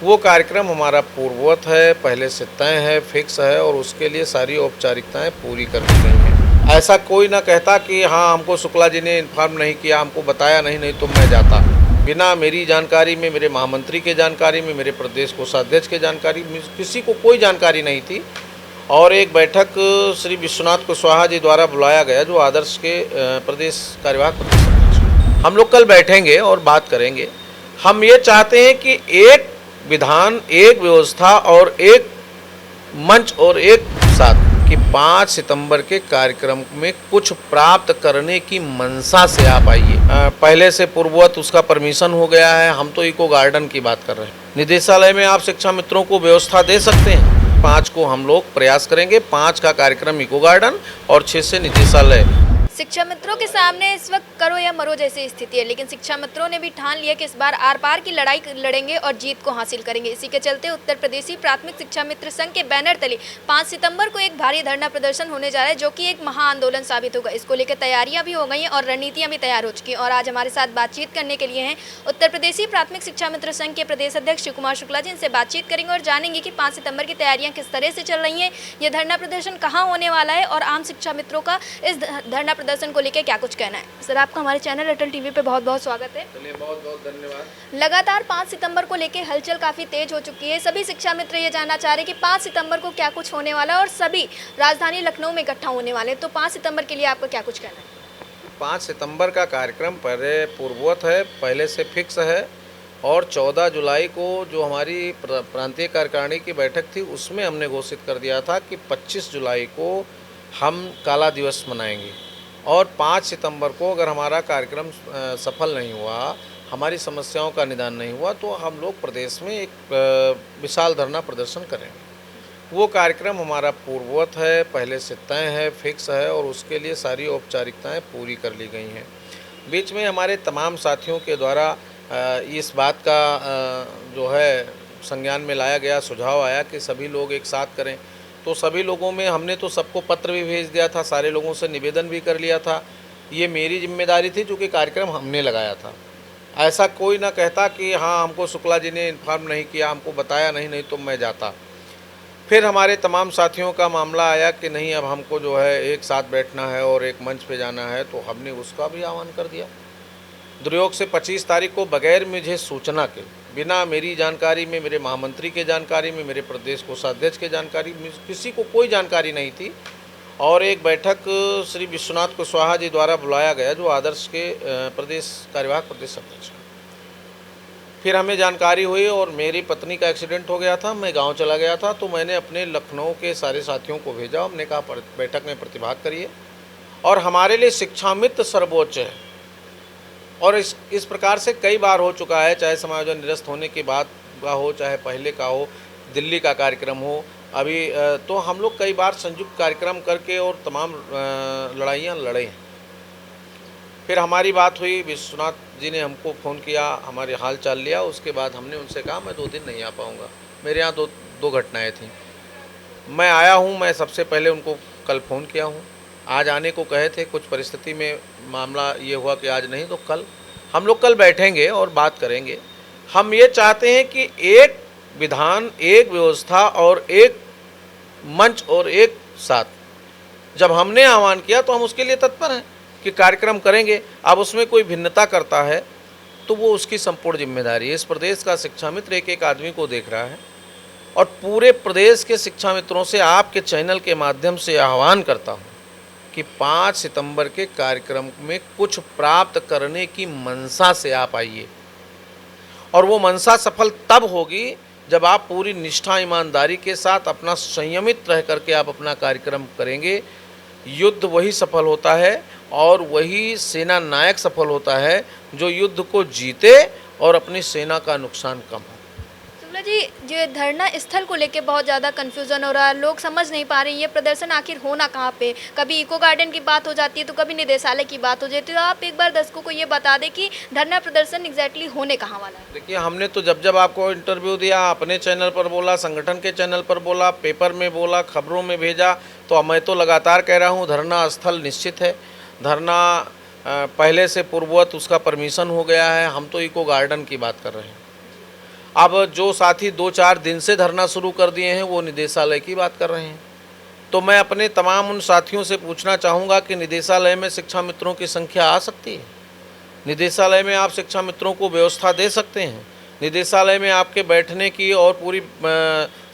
वो कार्यक्रम हमारा पूर्ववत है, पहले से तय है, फिक्स है और उसके लिए सारी औपचारिकताएं पूरी कर ली गई हैं। ऐसा कोई ना कहता कि हाँ हमको शुक्ला जी ने इन्फॉर्म नहीं किया, हमको बताया नहीं तो मैं जाता। बिना मेरी जानकारी में, मेरे महामंत्री के जानकारी में, मेरे प्रदेश कोषाध्यक्ष के जानकारी में किसी को कोई जानकारी नहीं थी। और एक बैठक श्री विश्वनाथ कुशवाहा जी द्वारा बुलाया गया, जो आदर्श के प्रदेश कार्यवाहक प्रदेश अध्यक्ष। हम लोग कल बैठेंगे और बात करेंगे। हम ये चाहते हैं कि एक विधान, एक व्यवस्था और एक मंच और एक साथ कि 5 सितंबर के कार्यक्रम में कुछ प्राप्त करने की मंशा से आप आइए। पहले से पूर्ववत उसका परमिशन हो गया है। हम तो इको गार्डन की बात कर रहे हैं। निदेशालय में आप शिक्षा मित्रों को व्यवस्था दे सकते हैं। 5 को हम लोग प्रयास करेंगे। 5 का कार्यक्रम इको गार्डन और 6 से निदेशालय। शिक्षा मित्रों के सामने इस वक्त करो या मरो जैसी स्थिति है, लेकिन शिक्षा मित्रों ने भी ठान लिया कि इस बार आर पार की लड़ाई लड़ेंगे और जीत को हासिल करेंगे। इसी के चलते उत्तर प्रदेशी प्राथमिक शिक्षा मित्र संघ के बैनर तले 5 सितंबर को एक भारी धरना प्रदर्शन होने जा रहा है, जो कि एक महाआंदोलन साबित होगा। इसको लेकर तैयारियां भी हो गई हैं और रणनीतियां भी तैयार हो चुकी हैं। और आज हमारे साथ बातचीत करने के लिए हैं उत्तर प्रदेशी प्राथमिक शिक्षा मित्र संघ के प्रदेश अध्यक्ष शिव कुमार शुक्ला जी। इनसे बातचीत करेंगे और जानेंगे कि 5 सितंबर की तैयारियां किस तरह से चल रही हैं, ये धरना प्रदर्शन कहाँ होने वाला है और आम शिक्षा मित्रों का इस धरना प्रदर्शन को लेकर क्या कुछ कहना है। सर, आपका हमारे चैनल अटल टीवी पे बहुत बहुत स्वागत है। चलिए, बहुत बहुत धन्यवाद। लगातार 5 सितंबर को लेकर हलचल काफ़ी तेज हो चुकी है। सभी शिक्षा मित्र ये जानना चाह रहे हैं कि 5 सितंबर को क्या कुछ होने वाला है और सभी राजधानी लखनऊ में इकट्ठा होने वाले हैं। तो 5 सितंबर के लिए आपका क्या कुछ कहना है? 5 सितंबर का कार्यक्रम पहले पूर्ववत है, पहले से फिक्स है और 14 जुलाई को जो हमारी प्रांतीय कार्यकारिणी की बैठक थी उसमें हमने घोषित कर दिया था कि 25 जुलाई को हम काला दिवस मनाएंगे और 5 सितंबर को अगर हमारा कार्यक्रम सफल नहीं हुआ, हमारी समस्याओं का निदान नहीं हुआ, तो हम लोग प्रदेश में एक विशाल धरना प्रदर्शन करेंगे। वो कार्यक्रम हमारा पूर्ववत है, पहले से तय है, फिक्स है और उसके लिए सारी औपचारिकताएं पूरी कर ली गई हैं। बीच में हमारे तमाम साथियों के द्वारा इस बात का जो है संज्ञान में लाया गया, सुझाव आया कि सभी लोग एक साथ करें। तो सभी लोगों में हमने तो सबको पत्र भी भेज दिया था, सारे लोगों से निवेदन भी कर लिया था। ये मेरी जिम्मेदारी थी क्योंकि कार्यक्रम हमने लगाया था। ऐसा कोई ना कहता कि हाँ हमको शुक्ला जी ने इन्फॉर्म नहीं किया, हमको बताया नहीं तो मैं जाता। फिर हमारे तमाम साथियों का मामला आया कि नहीं, अब हमको जो है एक साथ बैठना है और एक मंच पे जाना है, तो हमने उसका भी आह्वान कर दिया। दुर्योग से 25 तारीख को बगैर मुझे सूचना के, बिना मेरी जानकारी में, मेरे महामंत्री के जानकारी में, मेरे प्रदेश कोषाध्यक्ष के जानकारी में किसी को कोई जानकारी नहीं थी। और एक बैठक श्री विश्वनाथ कुशवाहा जी द्वारा बुलाया गया, जो आदर्श के प्रदेश कार्यवाहक प्रदेश अध्यक्ष। फिर हमें जानकारी हुई और मेरी पत्नी का एक्सीडेंट हो गया था, मैं गांव चला गया था, तो मैंने अपने लखनऊ के सारे साथियों को भेजा। हमने कहा बैठक में प्रतिभाग करिए और हमारे लिए शिक्षा मित्र सर्वोच्च है। और इस प्रकार से कई बार हो चुका है, चाहे समायोजन निरस्त होने के बाद का हो, चाहे पहले का हो, दिल्ली का कार्यक्रम हो, अभी तो हम लोग कई बार संयुक्त कार्यक्रम करके और तमाम लड़ाइयाँ लड़े हैं। फिर हमारी बात हुई, विश्वनाथ जी ने हमको फ़ोन किया, हमारे हाल चाल लिया। उसके बाद हमने उनसे कहा मैं 2 दिन नहीं आ पाऊँगा। मेरे यहाँ दो घटनाएँ थीं। मैं आया हूँ, मैं सबसे पहले उनको कल फ़ोन किया हूँ। आज आने को कहे थे, कुछ परिस्थिति में मामला ये हुआ कि आज नहीं, तो कल हम लोग कल बैठेंगे और बात करेंगे। हम ये चाहते हैं कि एक विधान, एक व्यवस्था और एक मंच और एक साथ। जब हमने आह्वान किया तो हम उसके लिए तत्पर हैं कि कार्यक्रम करेंगे। अब उसमें कोई भिन्नता करता है तो वो उसकी संपूर्ण जिम्मेदारी है। इस प्रदेश का शिक्षा मित्र एक एक आदमी को देख रहा है और पूरे प्रदेश के शिक्षा मित्रों से आपके चैनल के माध्यम से आह्वान करता हूँ कि 5 सितंबर के कार्यक्रम में कुछ प्राप्त करने की मंशा से आप आइए। और वो मंशा सफल तब होगी जब आप पूरी निष्ठा, ईमानदारी के साथ अपना संयमित रह करके आप अपना कार्यक्रम करेंगे। युद्ध वही सफल होता है और वही सेना नायक सफल होता है जो युद्ध को जीते और अपनी सेना का नुकसान कम हो। शुक्ला जी, ये धरना स्थल को लेके बहुत ज़्यादा कन्फ्यूज़न हो रहा है, लोग समझ नहीं पा रहे ये प्रदर्शन आखिर होना कहाँ पे। कभी इको गार्डन की बात हो जाती है तो कभी निदेशालय की बात हो जाती है। तो आप एक बार दर्शकों को ये बता दें कि धरना प्रदर्शन एग्जैक्टली होने कहाँ वाला है। देखिए, हमने तो जब आपको इंटरव्यू दिया, अपने चैनल पर बोला, संगठन के चैनल पर बोला, पेपर में बोला, खबरों में भेजा, तो मैं तो लगातार कह रहा हूँ धरना स्थल निश्चित है। धरना पहले से पूर्ववत उसका परमिशन हो गया है। हम तो इको गार्डन की बात कर रहे हैं। अब जो साथी 2-4 दिन से धरना शुरू कर दिए हैं वो निदेशालय की बात कर रहे हैं। तो मैं अपने तमाम उन साथियों से पूछना चाहूँगा कि निदेशालय में शिक्षा मित्रों की संख्या आ सकती है? निदेशालय में आप शिक्षा मित्रों को व्यवस्था दे सकते हैं? निदेशालय में आपके बैठने की और पूरी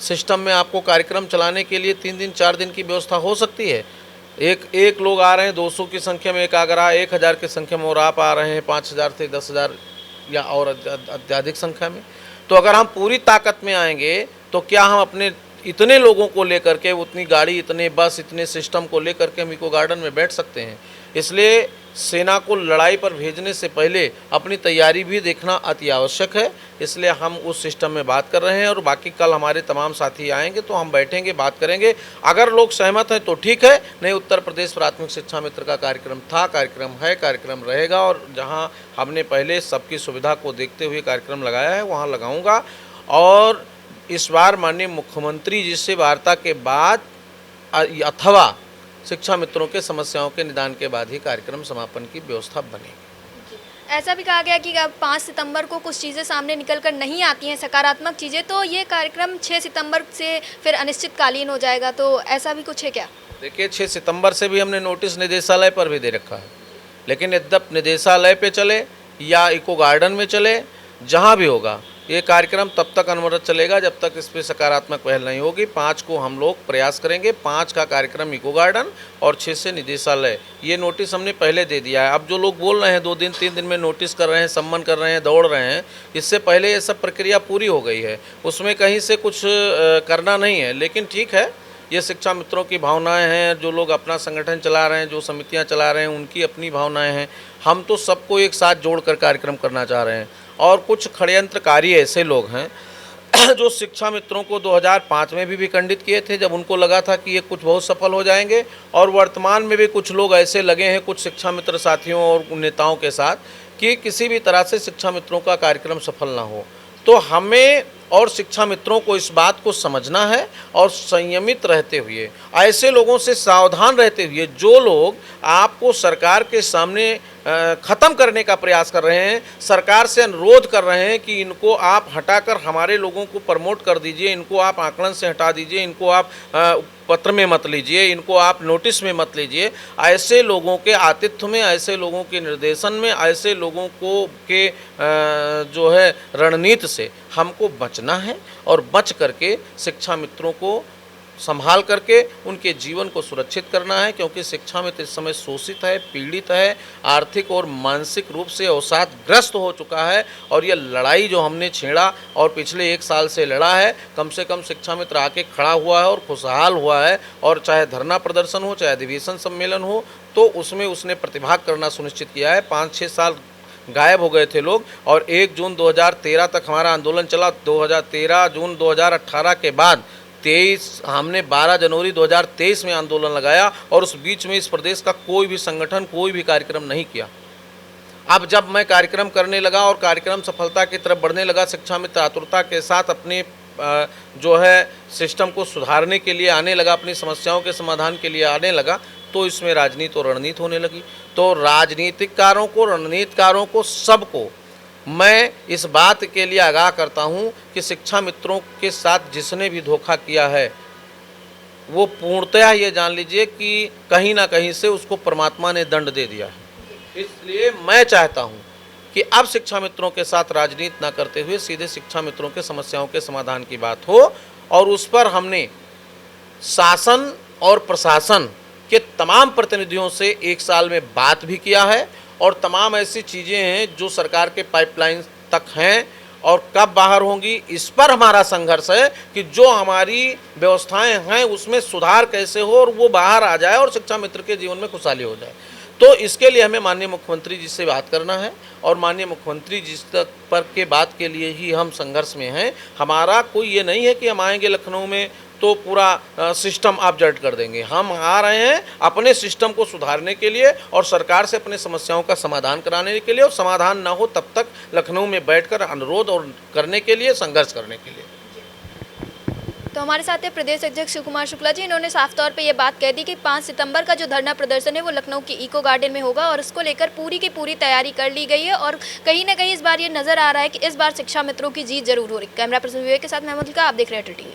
सिस्टम में आपको कार्यक्रम चलाने के लिए 3 दिन 4 दिन की व्यवस्था हो सकती है? एक लोग आ रहे हैं 200 की संख्या में, एक अगर 1000 की संख्या में, और आप आ रहे हैं 5000 से 10,000 या और अत्यधिक संख्या में। तो अगर हम पूरी ताकत में आएंगे तो क्या हम अपने इतने लोगों को लेकर के, उतनी गाड़ी, इतने बस, इतने सिस्टम को लेकर के हम इको गार्डन में बैठ सकते हैं? इसलिए सेना को लड़ाई पर भेजने से पहले अपनी तैयारी भी देखना अति आवश्यक है। इसलिए हम उस सिस्टम में बात कर रहे हैं और बाकी कल हमारे तमाम साथी आएंगे तो हम बैठेंगे, बात करेंगे। अगर लोग सहमत हैं तो ठीक है, नहीं उत्तर प्रदेश प्राथमिक शिक्षा मित्र का कार्यक्रम था, कार्यक्रम है, कार्यक्रम रहेगा, और जहाँ हमने पहले सबकी सुविधा को देखते हुए कार्यक्रम लगाया है वहाँ लगाऊँगा। और इस बार माननीय मुख्यमंत्री जी से वार्ता के बाद अथवा शिक्षा मित्रों के समस्याओं के निदान के बाद ही कार्यक्रम समापन की व्यवस्था बनेगी। ऐसा भी कहा गया कि अब 5 सितंबर को कुछ चीज़ें सामने निकल कर नहीं आती हैं, सकारात्मक चीज़ें, तो ये कार्यक्रम 6 सितंबर से फिर अनिश्चितकालीन हो जाएगा, तो ऐसा भी कुछ है क्या? देखिए, 6 सितंबर से भी हमने नोटिस निदेशालय पर भी दे रखा है, लेकिन यद्यप निदेशालय पे चले या इको गार्डन में चले, जहाँ भी होगा ये कार्यक्रम तब तक अनवरत चलेगा जब तक इस पर सकारात्मक पहल नहीं होगी। 5 को हम लोग प्रयास करेंगे, 5 का कार्यक्रम इको गार्डन और 6 से निदेशालय। ये नोटिस हमने पहले दे दिया है। अब जो लोग बोल रहे हैं 2 दिन 3 दिन में नोटिस कर रहे हैं, सम्मन कर रहे हैं, दौड़ रहे हैं, इससे पहले ये सब प्रक्रिया पूरी हो गई है, उसमें कहीं से कुछ करना नहीं है। लेकिन ठीक है, ये शिक्षा मित्रों की भावनाएं हैं, जो लोग अपना संगठन चला रहे हैं, जो समितियां चला रहे हैं, उनकी अपनी भावनाएं हैं। हम तो सबको एक साथ जोड़कर कार्यक्रम करना चाह रहे हैं। और कुछ षड्यंत्रकारी ऐसे लोग हैं जो शिक्षा मित्रों को 2005 में भी विखंडित किए थे, जब उनको लगा था कि ये कुछ बहुत सफल हो जाएंगे, और वर्तमान में भी कुछ लोग ऐसे लगे हैं कुछ शिक्षा मित्र साथियों और नेताओं के साथ कि किसी भी तरह से शिक्षा मित्रों का कार्यक्रम सफल ना हो। तो हमें और शिक्षा मित्रों को इस बात को समझना है और संयमित रहते हुए, ऐसे लोगों से सावधान रहते हुए जो लोग आपको सरकार के सामने ख़त्म करने का प्रयास कर रहे हैं, सरकार से अनुरोध कर रहे हैं कि इनको आप हटाकर हमारे लोगों को प्रमोट कर दीजिए, इनको आप आकलन से हटा दीजिए, इनको आप पत्र में मत लीजिए, इनको आप नोटिस में मत लीजिए। ऐसे लोगों के आतिथ्य में, ऐसे लोगों के निर्देशन में, ऐसे लोगों को के जो है रणनीति से हमको बचना है और बच करके शिक्षा मित्रों को संभाल करके उनके जीवन को सुरक्षित करना है, क्योंकि शिक्षा मित्र इस समय शोषित है, पीड़ित है, आर्थिक और मानसिक रूप से अवसादग्रस्त हो चुका है। और ये लड़ाई जो हमने छेड़ा और पिछले 1 साल से लड़ा है, कम से कम शिक्षा मित्र आके खड़ा हुआ है और खुशहाल हुआ है, और चाहे धरना प्रदर्शन हो, चाहे अधिवेशन सम्मेलन हो, तो उसमें उसने प्रतिभाग करना सुनिश्चित किया है। 5-6 साल गायब हो गए थे लोग, और 1 जून 2013 तक हमारा आंदोलन चला। 2013 जून 2018 के बाद 23 हमने 12 जनवरी 2023 में आंदोलन लगाया, और उस बीच में इस प्रदेश का कोई भी संगठन, कोई भी कार्यक्रम नहीं किया। अब जब मैं कार्यक्रम करने लगा और कार्यक्रम सफलता की तरफ बढ़ने लगा, शिक्षा मित्र आतुरता के साथ अपने जो है सिस्टम को सुधारने के लिए आने लगा, अपनी समस्याओं के समाधान के लिए आने लगा, तो इसमें राजनीति और रणनीति होने लगी। तो राजनीतिकारों को, रणनीतिकारों को, सबको मैं इस बात के लिए आगाह करता हूं कि शिक्षा मित्रों के साथ जिसने भी धोखा किया है, वो पूर्णतया ये जान लीजिए कि कहीं ना कहीं से उसको परमात्मा ने दंड दे दिया है। इसलिए मैं चाहता हूं कि अब शिक्षा मित्रों के साथ राजनीति ना करते हुए सीधे शिक्षा मित्रों के समस्याओं के समाधान की बात हो, और उस पर हमने शासन और प्रशासन के तमाम प्रतिनिधियों से 1 साल में बात भी किया है, और तमाम ऐसी चीज़ें हैं जो सरकार के पाइपलाइन तक हैं और कब बाहर होंगी, इस पर हमारा संघर्ष है कि जो हमारी व्यवस्थाएं हैं उसमें सुधार कैसे हो और वो बाहर आ जाए और शिक्षा मित्र के जीवन में खुशहाली हो जाए। तो इसके लिए हमें माननीय मुख्यमंत्री जी से बात करना है, और माननीय मुख्यमंत्री जी तक पर के बात के लिए ही हम संघर्ष में हैं। हमारा कोई ये नहीं है कि हम आएंगे लखनऊ में तो पूरा सिस्टम आप जड़ कर देंगे। हम आ रहे हैं अपने सिस्टम को सुधारने के लिए और सरकार से अपने समस्याओं का समाधान कराने के लिए, और समाधान ना हो तब तक लखनऊ में बैठकर अनुरोध और करने के लिए, संघर्ष करने के लिए। तो हमारे साथ है प्रदेश अध्यक्ष शिव कुमार शुक्ला जी। इन्होंने साफ तौर पे ये बात कह दी कि 5 सितंबर का जो धरना प्रदर्शन है वो लखनऊ के इको गार्डन में होगा और उसको लेकर पूरी की पूरी तैयारी कर ली गई है और कहीं ना कहीं इस बार ये नजर आ रहा है कि इस बार शिक्षा मित्रों की जीत जरूर हो रही है। कैमरा पर्सन विवेक के साथ महमूद का, आप देख रहे हैं टीवी।